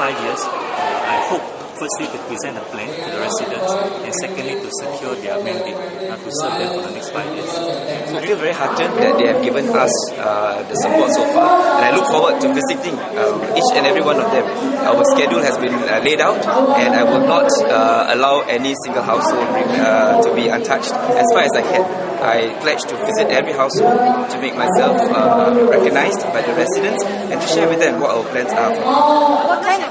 5 years, I hope firstly to present a plan to the residents, and secondly to secure their mandate to serve them for the next 5 years. So I feel very heartened that they have given us the support so far, and I look forward to visiting each and every one of them. Our schedule has been laid out, and I will not allow any single household to be untouched as far as I can. I pledge to visit every household to make myself recognized by the residents and to share with them what our plans are. What kind of?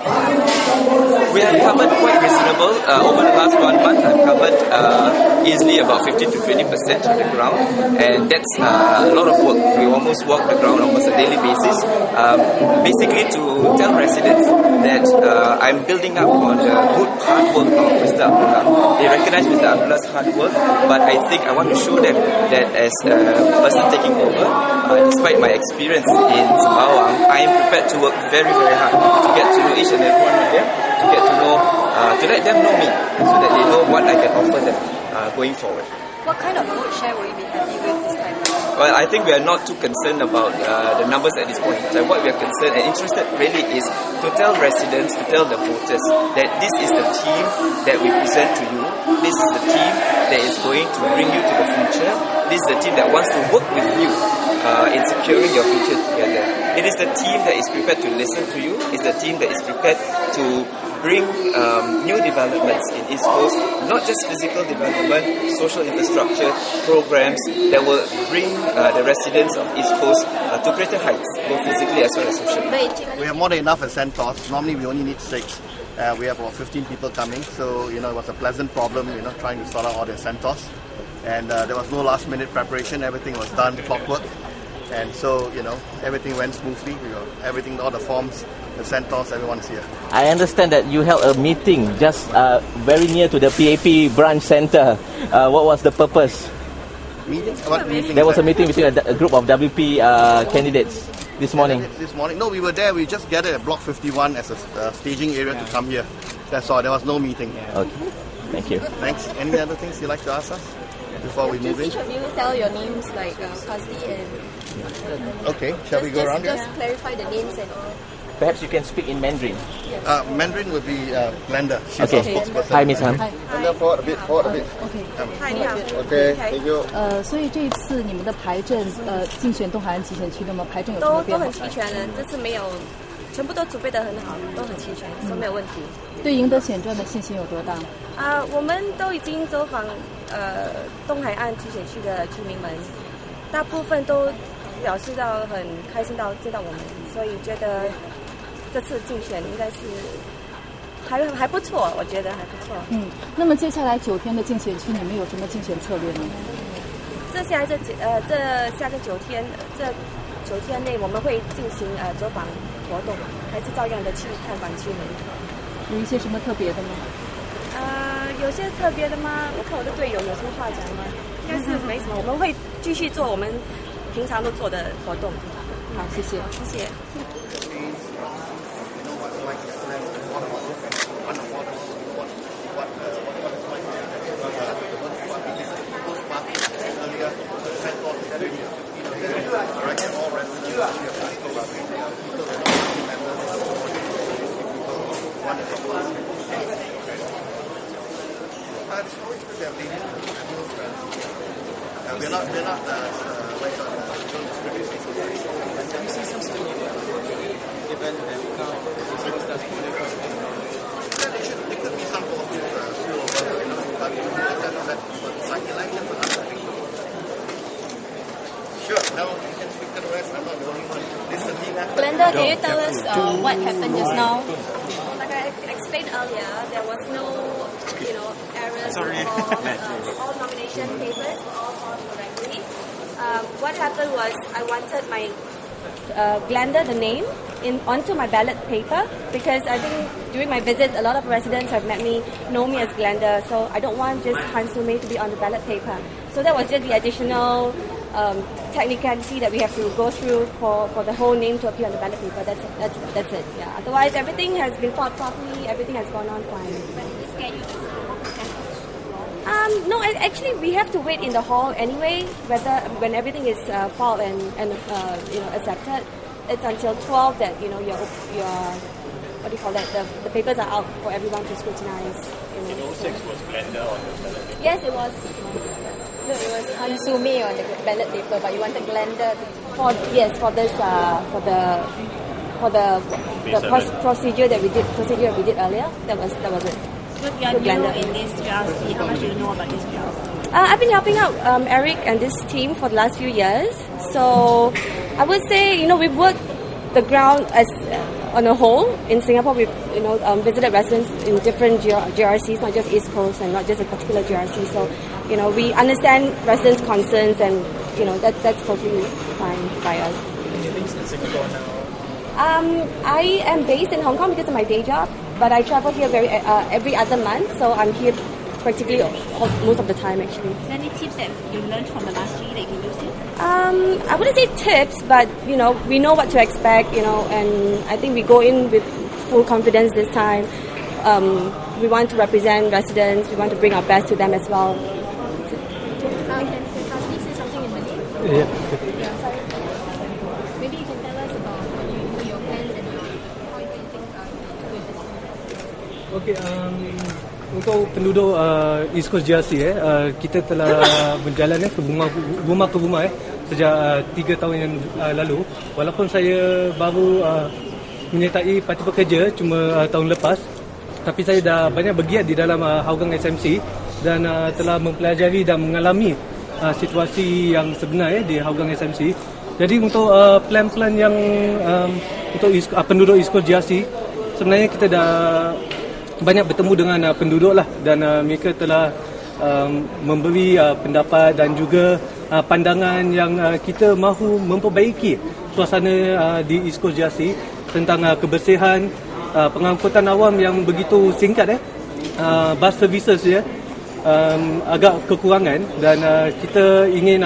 We have covered quite reasonable. Over the last 1 month, I've covered easily about 15 to 20% of the ground, and that's a lot of work. We almost walk the ground almost a daily basis, basically to tell residents that I'm building up on the good hard work of Mr. Abdullah. They recognize Mr. Abdullah's hard work, but I think I want to show them that as a person taking over, despite my experience in Sembawang, I am prepared to work very, very hard to get to know each and every one of them, to get to know, to let them know me, so that they know what I can offer them going forward. What kind of food share will you be happy with this time? Well, I think we are not too concerned about the numbers at this point in time. What we are concerned and interested really is to tell residents, to tell the voters that this is the team that we present to you. This is the team that is going to bring you to the future. This is the team that wants to work with you in securing your future together. It is the team that is prepared to listen to you. It's the team that is prepared to bring new developments in East Coast, not just physical development, social infrastructure programs that will bring the residents of East Coast to greater heights, both physically as well as socially. We have more than enough at Centos. Normally we only need 6. We have about 15 people coming, so it was a pleasant problem, trying to sort out all the Centos. And there was no last minute preparation, everything was done clockwork. And so, everything went smoothly. All the forms, the Centos, everyone's here. I understand that you held a meeting just very near to the PAP branch center. What was the purpose? Meeting? What meeting? There was a meeting between a group of WP candidates this morning. This morning? No, we were there. We just gathered at Block 51 as a staging area to come here. That's all. There was no meeting. Okay. Thank you. Thanks. Any other things you'd like to ask us before we move in? Each of you tell your names like Fazli and... Okay, shall we go around? Just clarify the names and all. Perhaps you can speak in Mandarin. Mandarin would be Glenda. She's Okay. our spokesperson. Hi, Miss Han. Glenda, forward a bit. OK， Hi, 你好。 Okay, thank you. 所以这一次你们的牌阵，竞选东海岸集选区的吗？牌阵有什么都变化？很齐全了，这次没有，全部都准备得很好，都很齐全，都没有问题。对赢得选战的信心有多大？我们都已经走访东海岸集选区的居民们，大部分都表示到很开心到见到我们，所以觉得这次竞选应该是还不错，我觉得还不错。那么接下来9天的竞选区，你们有什么竞选策略呢？这下9天，这9天内我们会进行走访活动，还是照样的去探访居民。有一些什么特别的吗？有些特别的吗？我看我的队友有什么话讲吗？应该是没什么，我们会继续做我们平常都做的活动。好，谢谢。谢谢。We're not There could be some positive but like election for us, I think. Sure, now you can speak to the rest. I'm not the only one. This is a team effort. Glenda, can you tell us what happened just now? Like I explained earlier, there was no, errors. All nomination papers were all filed correctly. What happened was I wanted my Glenda, the name, onto my ballot paper because I think during my visits, a lot of residents have met me, know me as Glenda, so I don't want just Han Su-mei to be on the ballot paper. So that was just the additional technicality that we have to go through for the whole name to appear on the ballot paper. That's it. Yeah. Otherwise, everything has been fought properly. Everything has gone on fine. No, actually, we have to wait in the hall anyway. When everything is filed and accepted, it's until 12 that what do you call that? The papers are out for everyone to scrutinize. You know, in 06 was Glenda on the ballot paper. Yes, it was. No, it was Hansumi on the ballot paper, but you wanted Glenda for the procedure that we did earlier. That was it. But you are new in this GRC. How much do you know about this GRC? I've been helping out Eric and this team for the last few years. So I would say, we've worked the ground as on a whole. In Singapore, we've visited residents in different GRCs, not just East Coast and not just a particular GRC. So, we understand residents' concerns, and that's totally fine by us. You're based in Singapore now. I am based in Hong Kong because of my day job, but I travel here every other month, so I'm here practically most of the time actually. Is there any tips that you learned from the last year that you used it? I wouldn't say tips, but we know what to expect, and I think we go in with full confidence this time. We want to represent residents, we want to bring our best to them as well. Can Kasni say something in Malay? Yeah. Sorry. Maybe you can tell us about your plans and how you think with this. Okey, untuk penduduk East Coast GRC kita telah berjalan ke rumah sejak 3 tahun yang lalu. Walaupun saya baru menyertai parti pekerja cuma tahun lepas, tapi saya dah banyak bergiat di dalam Hougang SMC dan telah mempelajari dan mengalami situasi yang sebenar di Hougang SMC. Jadi untuk plan-plan yang untuk penduduk East Coast GRC, sebenarnya kita dah banyak bertemu dengan penduduk lah, dan mereka telah memberi pendapat dan juga pandangan yang kita mahu memperbaiki suasana di East Coast GRC tentang kebersihan, pengangkutan awam yang begitu singkat, bus services agak kekurangan, dan kita ingin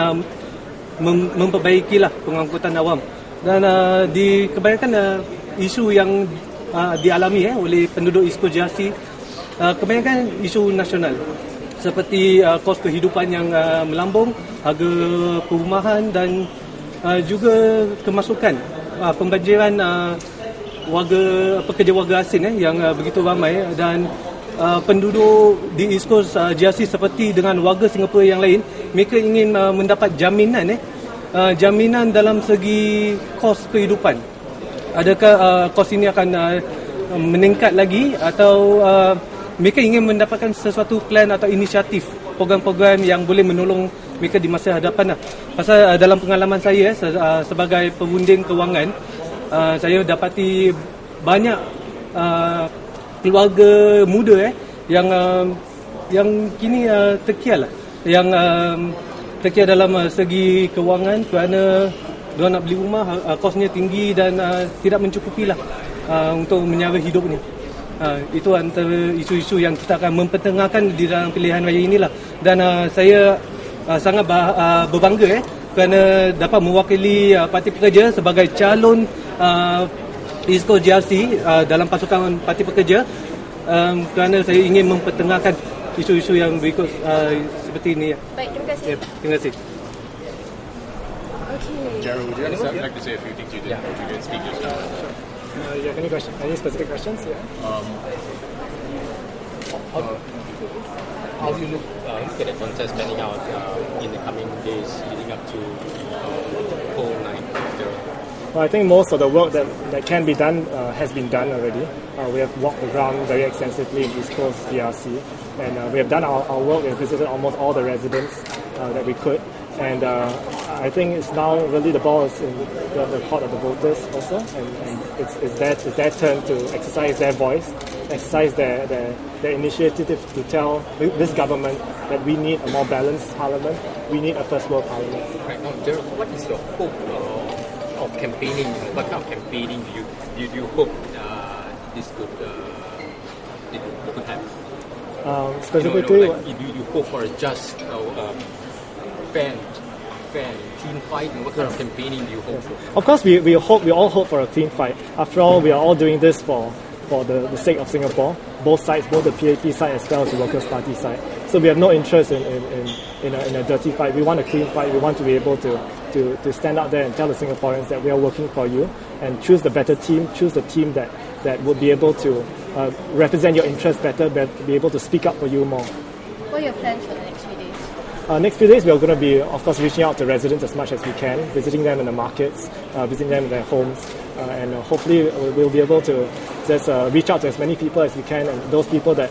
memperbaikilah pengangkutan awam. Dan di kebanyakan isu yang dialami oleh penduduk East Coast GRC, kebanyakan isu nasional seperti kos kehidupan yang melambung, harga perumahan, dan juga kemasukan pembanjiran pekerja warga asing yang begitu ramai, dan penduduk di East Coast GRC seperti dengan warga Singapura yang lain, mereka ingin mendapat jaminan jaminan dalam segi kos kehidupan. Adakah kos ini akan meningkat lagi, atau mereka ingin mendapatkan sesuatu plan atau inisiatif, program-program yang boleh menolong mereka di masa hadapan. Pasal dalam pengalaman saya sebagai perunding kewangan, saya dapati banyak keluarga muda yang kini terkial dalam segi kewangan kerana dia nak beli rumah, kosnya tinggi dan tidak mencukupilah untuk menyara hidup ni. Itu antara isu-isu yang kita akan mempertengahkan di dalam pilihan raya inilah. Dan saya sangat berbangga kerana dapat mewakili Parti Pekerja sebagai calon East Coast GRC dalam pasukan Parti Pekerja, kerana saya ingin mempertengahkan isu-isu yang berikut seperti ini. Baik, terima kasih. Ya, terima kasih. Gerald, would you like to say a few things you didn't speak just now? You have any questions? Any specific questions? Yeah. How do you look at the contest panning out in the coming days leading up to poll night? Well, I think most of the work that can be done has been done already. We have walked the ground very extensively in East Coast GRC, and we have done our work. We have visited almost all the residents that we could. And I think it's now really the ball is in the court of the voters also, and it's their turn to exercise their voice, exercise their initiative to tell this government that we need a more balanced parliament, we need a first world parliament. Right now, Gerald, what is your hope of campaigning? What kind of campaigning do you hope this could have? Specifically, you hope for a just fair clean fight, and what kind of campaigning do you hope for? Of course, we all hope for a clean fight. After all, we are all doing this for the sake of Singapore, both sides, both the PAP side as well as the Workers' Party side. So we have no interest in a dirty fight. We want a clean fight. We want to be able to stand out there and tell the Singaporeans that we are working for you, and choose the better team, choose the team that that will be able to represent your interests better, be able to speak up for you more. What are your plans for the next few days? Next few days, we are going to be, of course, reaching out to residents as much as we can, visiting them in the markets, visiting them in their homes, and hopefully we'll be able to just reach out to as many people as we can, and those people that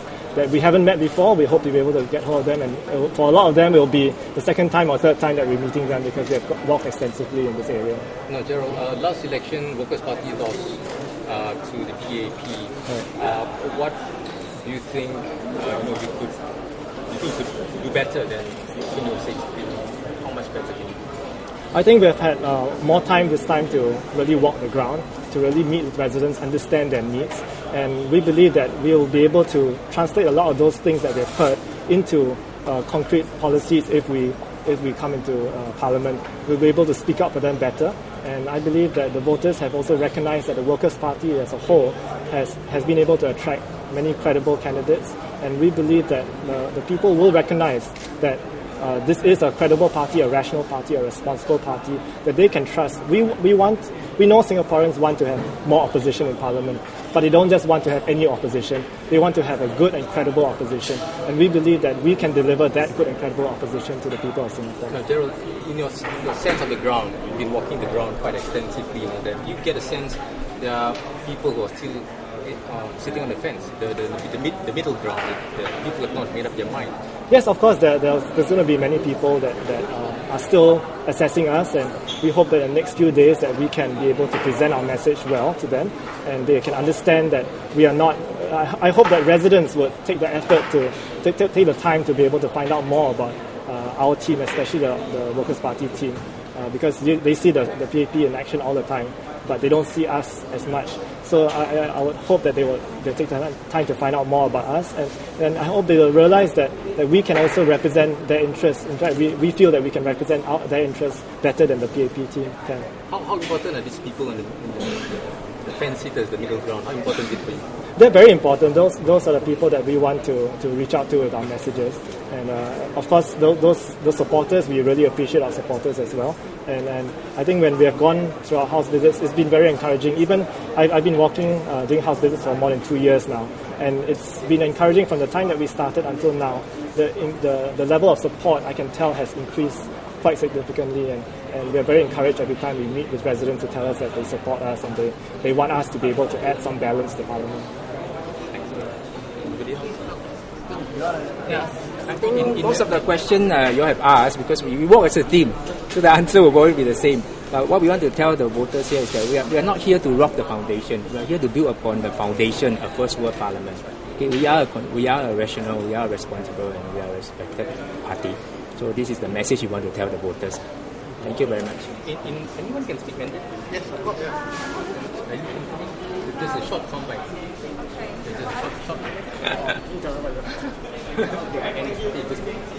we haven't met before, we hope to be able to get hold of them, and for a lot of them, it will be the second time or third time that we're meeting them because they have walked extensively in this area. No, Gerald, last election, Workers' Party lost to the PAP. What do you think you could do better than in your stage? How much better can you do? I think we've had more time this time to really walk the ground, to really meet with residents, understand their needs, and we believe that we will be able to translate a lot of those things that we've heard into concrete policies if we come into Parliament. We'll be able to speak up for them better, and I believe that the voters have also recognized that the Workers' Party as a whole has been able to attract many credible candidates, and we believe that the people will recognize that this is a credible party, a rational party, a responsible party that they can trust. We know Singaporeans want to have more opposition in Parliament, but they don't just want to have any opposition. They want to have a good and credible opposition, and we believe that we can deliver that good and credible opposition to the people of Singapore. Now, Gerald, in your sense of the ground, you've been walking the ground quite extensively. Do you get a sense there are people who are still sitting on the fence, the middle ground, the people who have not made up their mind? Yes, of course, there's going to be many people that are still assessing us, and we hope that in the next few days that we can be able to present our message well to them, and they can understand that we are not. I hope that residents would take the effort to take the time to be able to find out more about our team, especially the Workers' Party team, because they see the PAP in action all the time, but they don't see us as much. So I would hope that they'll take the time to find out more about us, and I hope they will realize that we can also represent their interests. In fact, we feel that we can represent their interests better than the PAP team can. How important are these people in the fence sitters, the middle ground? How important is it for you? They're very important. Those are the people that we want to reach out to with our messages. And of course, those supporters, we really appreciate our supporters as well. And I think when we have gone through our house visits, it's been very encouraging. Even I've been doing house visits for more than 2 years now. And it's been encouraging from the time that we started until now. The level of support, I can tell, has increased quite significantly, and we are very encouraged every time we meet with residents to tell us that they support us and they want us to be able to add some balance to Parliament. I think most of the question you have asked, because we work as a team, so the answer will probably be the same. But what we want to tell the voters here is that we are not here to rock the foundation. We are here to build upon the foundation of First World Parliament. Okay, we are a rational, we are responsible, and we are a respected party. So this is the message we want to tell the voters. Thank you very much. Anyone can speak Mandarin? Yes, of course. There's a short soundbite. There's a short.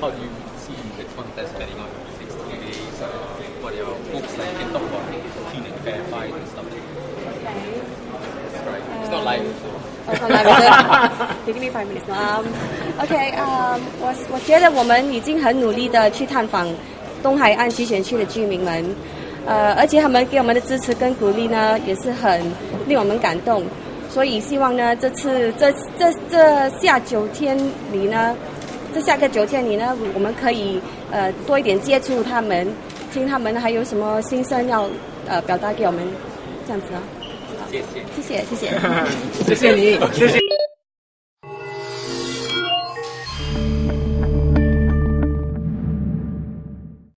How do you see the contest panning out in the next 3 days? What are your hopes like? You can talk about clean and fair fight and stuff. Right. It's not live, so. It's not live, is it? Give me 5 minutes. OK， 我觉得我们已经很努力的去探访东海岸集选区的居民们，而且他们给我们的支持跟鼓励呢，也是很令我们感动。所以希望呢，这下个9天里呢，我们可以多一点接触他们，听他们还有什么心声要表达给我们，这样子啊。谢谢，谢谢你，谢谢。